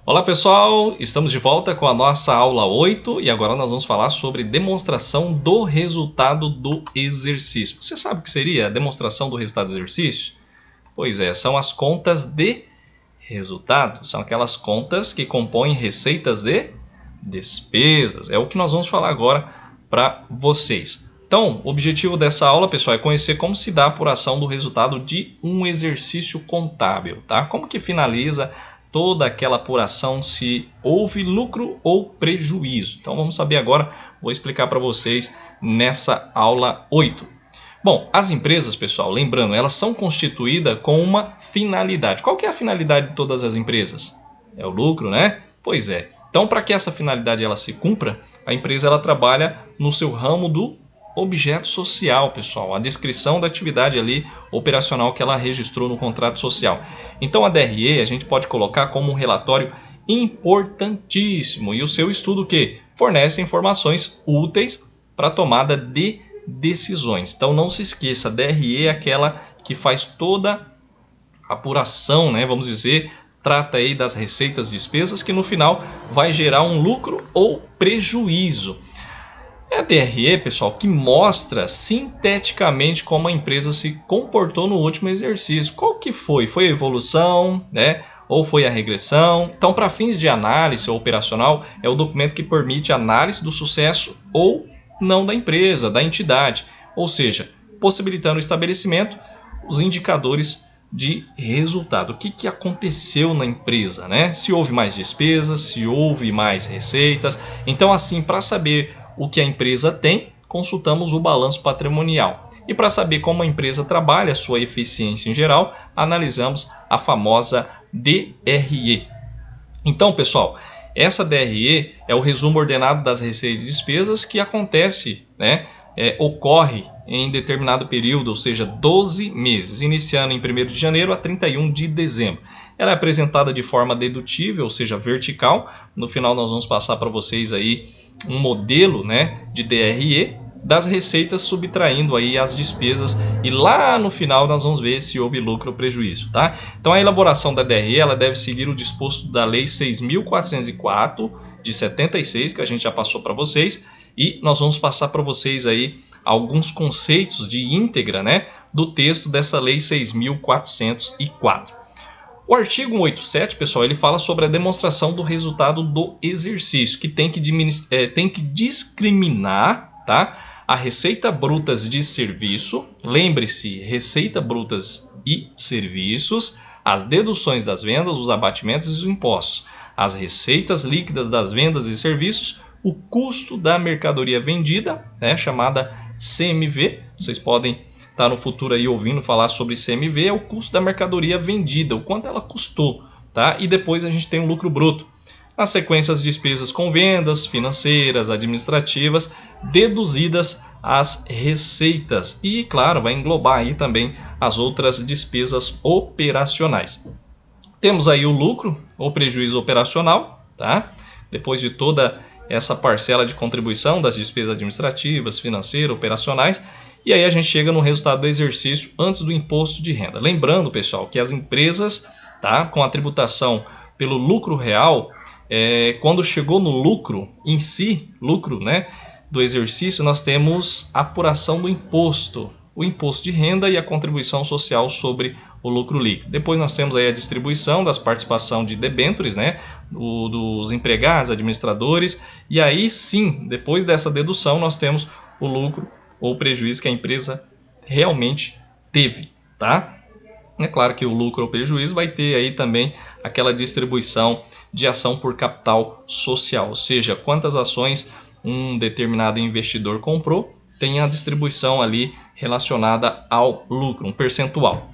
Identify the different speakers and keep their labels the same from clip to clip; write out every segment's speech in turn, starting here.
Speaker 1: Olá pessoal, estamos de volta com a nossa aula 8 e agora nós vamos falar sobre demonstração do resultado do exercício. Você sabe o que seria a demonstração do resultado do exercício? Pois é, são as contas de resultado, são aquelas contas que compõem receitas e despesas. É o que nós vamos falar agora para vocês. Então, o objetivo dessa aula, pessoal, é conhecer como se dá a apuração do resultado de um exercício contábil, tá? Como que finaliza toda aquela apuração, se houve lucro ou prejuízo. Então vamos saber agora, vou explicar para vocês nessa aula 8. Bom, as empresas, pessoal, lembrando, elas são constituídas com uma finalidade. Qual que é a finalidade de todas as empresas? É o lucro, né? Pois é. Então, para que essa finalidade ela se cumpra, a empresa ela trabalha no seu ramo do objeto social, pessoal, a descrição da atividade ali operacional que ela registrou no contrato social. Então a DRE a gente pode colocar como um relatório importantíssimo e o seu estudo que fornece informações úteis para a tomada de decisões. Então não se esqueça, a DRE é aquela que faz toda a apuração, né, vamos dizer, trata aí das receitas e despesas que no final vai gerar um lucro ou prejuízo. É a DRE, pessoal, que mostra sinteticamente como a empresa se comportou no último exercício. Qual que foi? Foi a evolução, né? Ou foi a regressão? Então, para fins de análise operacional, é o documento que permite análise do sucesso ou não da empresa, da entidade. Ou seja, possibilitando o estabelecimento os indicadores de resultado. O que aconteceu na empresa, né? Se houve mais despesas, se houve mais receitas. Então, assim, para saber o que a empresa tem, consultamos o balanço patrimonial. E para saber como a empresa trabalha, sua eficiência em geral, analisamos a famosa DRE. Então, pessoal, essa DRE é o resumo ordenado das receitas e despesas que acontece, né, ocorre em determinado período, ou seja, 12 meses, iniciando em 1º de janeiro a 31 de dezembro. Ela é apresentada de forma dedutível, ou seja, vertical. No final nós vamos passar para vocês aí um modelo, né, de DRE das receitas subtraindo aí as despesas e lá no final nós vamos ver se houve lucro ou prejuízo, tá? Então a elaboração da DRE ela deve seguir o disposto da Lei 6.404 de 76, que a gente já passou para vocês, e nós vamos passar para vocês aí alguns conceitos de íntegra, né, do texto dessa Lei 6.404. O artigo 187, pessoal, ele fala sobre a demonstração do resultado do exercício, que tem que discriminar, tá, a receita brutas de serviço, lembre-se, receita brutas e serviços, as deduções das vendas, os abatimentos e os impostos, as receitas líquidas das vendas e serviços, o custo da mercadoria vendida, né, chamada CMV, vocês podem estar no futuro aí ouvindo falar sobre CMV, é o custo da mercadoria vendida, o quanto ela custou, tá? E depois a gente tem o lucro bruto. Na sequência, as despesas com vendas, financeiras, administrativas, deduzidas as receitas. E, claro, vai englobar aí também as outras despesas operacionais. Temos aí o lucro ou prejuízo operacional, tá? Depois de toda essa parcela de contribuição das despesas administrativas, financeiras, operacionais. E aí a gente chega no resultado do exercício antes do imposto de renda. Lembrando, pessoal, que as empresas, tá, com a tributação pelo lucro real, quando chegou no lucro em si, lucro, né, do exercício, nós temos a apuração do imposto, o imposto de renda e a contribuição social sobre o lucro líquido. Depois nós temos aí a distribuição das participação de debêntures, né, dos empregados, administradores, e aí sim, depois dessa dedução, nós temos o lucro ou prejuízo que a empresa realmente teve, tá? É claro que o lucro ou prejuízo vai ter aí também aquela distribuição de ação por capital social, ou seja, quantas ações um determinado investidor comprou, tem a distribuição ali relacionada ao lucro, um percentual.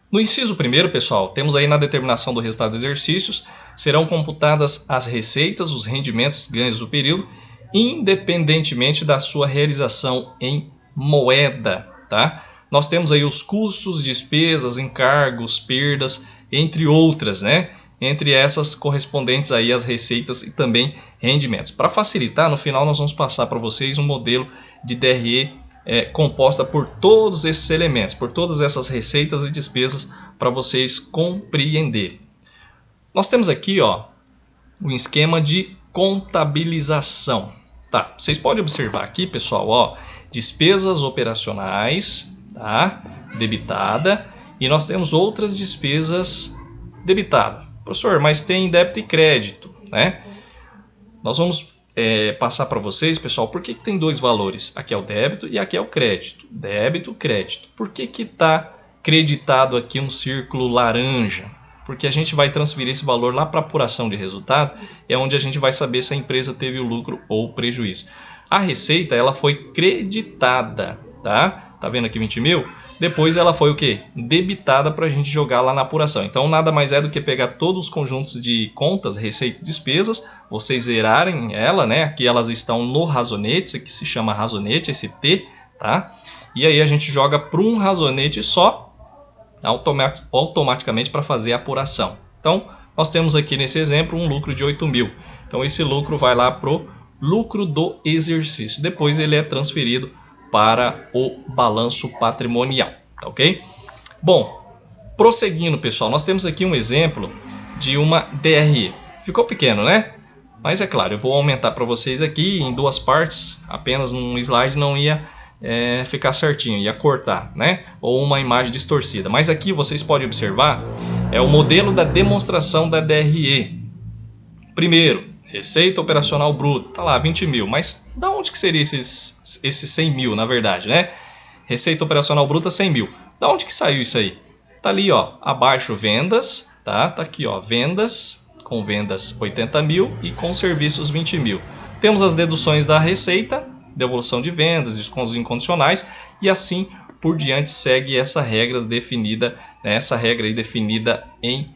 Speaker 1: No inciso 1º, pessoal, temos aí na determinação do resultado dos exercícios, serão computadas as receitas, os rendimentos, ganhos do período, independentemente da sua realização em moeda, tá? Nós temos aí os custos, despesas, encargos, perdas, entre outras, né? Entre essas correspondentes aí às receitas e também rendimentos. Para facilitar, no final nós vamos passar para vocês um modelo de DRE composta por todos esses elementos, por todas essas receitas e despesas para vocês compreenderem. Nós temos aqui, ó, um esquema de contabilização. Tá, vocês podem observar aqui, pessoal, ó, despesas operacionais, tá, debitada, e nós temos outras despesas debitadas. Professor, mas tem débito e crédito, né? Nós vamos passar para vocês, pessoal, por que tem dois valores? Aqui é o débito e aqui é o crédito. Débito, crédito. Por que está creditado aqui um círculo laranja? Porque a gente vai transferir esse valor lá para apuração de resultado, é onde a gente vai saber se a empresa teve o lucro ou prejuízo. A receita, ela foi creditada, tá? Tá vendo aqui 20 mil? Depois ela foi o quê? Debitada para a gente jogar lá na apuração. Então nada mais é do que pegar todos os conjuntos de contas, receita e despesas, vocês zerarem ela, né? Aqui elas estão no razonete, isso aqui se chama razonete, esse T, tá? E aí a gente joga para um razonete só, automaticamente para fazer a apuração. Então nós temos aqui nesse exemplo um lucro de 8 mil. Então esse lucro vai lá para o lucro do exercício. Depois ele é transferido para o balanço patrimonial, tá ok? Bom, prosseguindo, pessoal, nós temos aqui um exemplo de uma DRE. Ficou pequeno, né? Mas é claro, eu vou aumentar para vocês aqui em duas partes, apenas num slide não ia ficar certinho, ia cortar, né? Ou uma imagem distorcida. Mas aqui vocês podem observar, é o modelo da demonstração da DRE. Primeiro, receita operacional bruta, tá lá, 20 mil, mas da onde que seria esses 100 mil, na verdade, né? Receita operacional bruta, 100 mil. Da onde que saiu isso aí? Tá ali, ó, abaixo vendas, tá? Tá aqui, ó, vendas, com vendas 80 mil e com serviços 20 mil. Temos as deduções da receita, devolução de vendas, descontos incondicionais e assim por diante segue essa regra definida, né? Essa regra aí definida em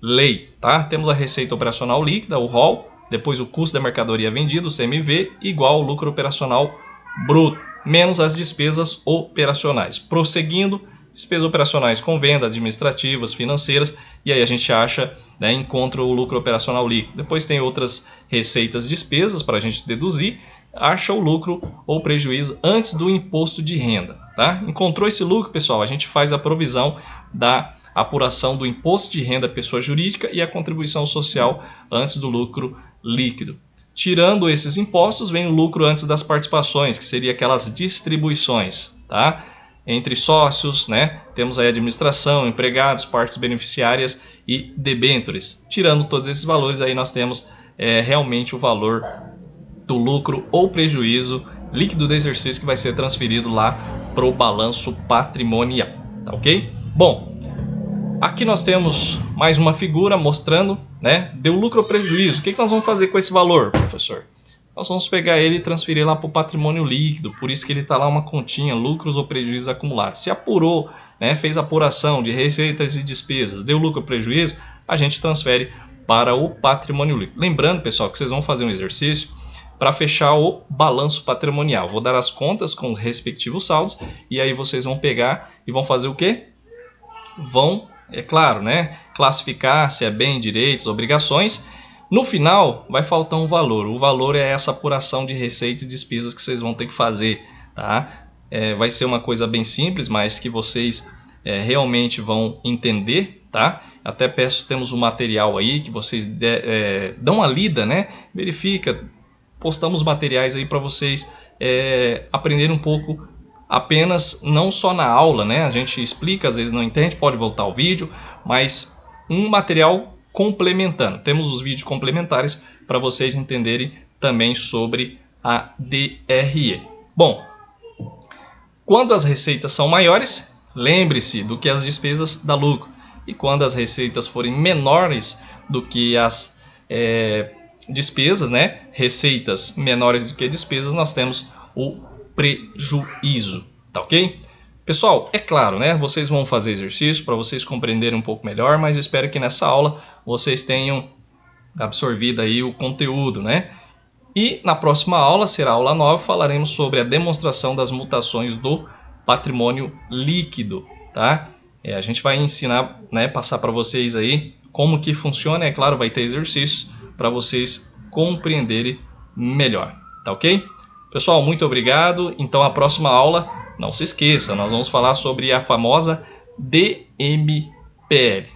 Speaker 1: lei, tá? Temos a receita operacional líquida, o ROL, depois o custo da mercadoria vendida, o CMV, igual ao lucro operacional bruto, menos as despesas operacionais. Prosseguindo, despesas operacionais com venda, administrativas, financeiras, e aí a gente acha, né, encontra o lucro operacional líquido. Depois tem outras receitas e despesas para a gente deduzir, acha o lucro ou prejuízo antes do imposto de renda. Tá? Encontrou esse lucro, pessoal, a gente faz a provisão da apuração do imposto de renda pessoa jurídica e a contribuição social antes do lucro líquido. Tirando esses impostos, vem o lucro antes das participações, que seria aquelas distribuições, tá? Entre sócios, né? Temos aí administração, empregados, partes beneficiárias e debêntures. Tirando todos esses valores, aí nós temos realmente o valor do lucro ou prejuízo líquido do exercício que vai ser transferido lá para o balanço patrimonial, tá ok? Bom, aqui nós temos mais uma figura mostrando, né? Deu lucro ou prejuízo. O que nós vamos fazer com esse valor, professor? Nós vamos pegar ele e transferir lá para o patrimônio líquido. Por isso que ele está lá uma continha, lucros ou prejuízos acumulados. Se apurou, né? Fez apuração de receitas e despesas, deu lucro ou prejuízo, a gente transfere para o patrimônio líquido. Lembrando, pessoal, que vocês vão fazer um exercício para fechar o balanço patrimonial. Vou dar as contas com os respectivos saldos e aí vocês vão pegar e vão fazer o quê? Vão, é claro, né, classificar se é bem, direitos, obrigações. No final vai faltar um valor. O valor é essa apuração de receita e despesas que vocês vão ter que fazer, tá? Vai ser uma coisa bem simples, mas que vocês realmente vão entender, tá? Até peço, temos um material aí que vocês dão uma lida, né? Verifica, postamos materiais aí para vocês aprenderem um pouco apenas, não só na aula, né? A gente explica, às vezes não entende, pode voltar ao vídeo, mas um material complementando. Temos os vídeos complementares para vocês entenderem também sobre a DRE. Bom, quando as receitas são maiores, lembre-se do que as despesas dá lucro. E quando as receitas forem menores do que as despesas, né? Receitas menores do que despesas, nós temos o prejuízo, tá ok? Pessoal, é claro, né? Vocês vão fazer exercício para vocês compreenderem um pouco melhor, mas espero que nessa aula vocês tenham absorvido aí o conteúdo, né? E na próxima aula, será a aula 9, falaremos sobre a demonstração das mutações do patrimônio líquido, tá? A gente vai ensinar, né, passar para vocês aí como que funciona, é claro, vai ter exercícios para vocês compreenderem melhor, tá ok? Pessoal, muito obrigado. Então a próxima aula, não se esqueça, nós vamos falar sobre a famosa DMPL.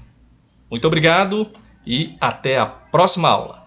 Speaker 1: Muito obrigado e até a próxima aula.